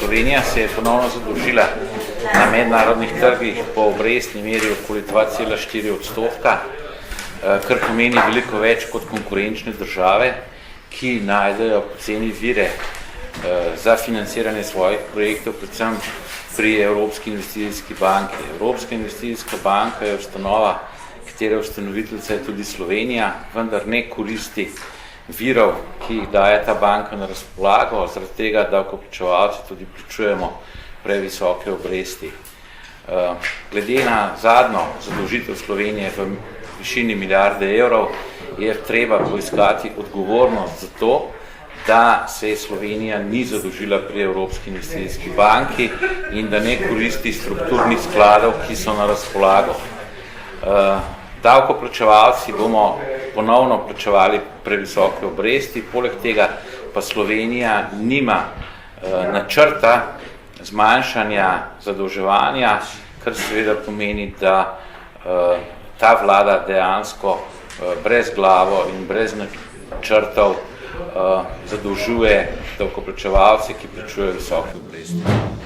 Slovenija se je ponovno zadolžila na mednarodnih trgih po obrestni meri okoli 2,4%, kar pomeni veliko več kot konkurenčne države, ki najdejo poceni vire za financiranje svojih projektov, predvsem pri Evropski investicijski banki. Evropska investicijska banka je ustanova, katere ustanoviteljica je tudi Slovenija, vendar ne koristi virov, ki jih daje ta banka na razpolago, zaradi tega davkoplačevalci tudi plačujemo previsoke obresti. Glede na zadnjo zadolžitev Slovenije v višini milijarde evrov je treba poiskati odgovornost za to, da se Slovenija ni zadolžila pri Evropski investicijski banki in da ne koristi strukturnih skladov, ki so na razpolago. Davkoplačevalci bomo ponovno plačevali previsoke obresti, poleg tega pa Slovenija nima načrta zmanjšanja zadolževanja, kar seveda pomeni, da ta vlada dejansko brezglavo in brez načrtov zadolžuje davkoplačevalce, ki plačujejo visoke obresti.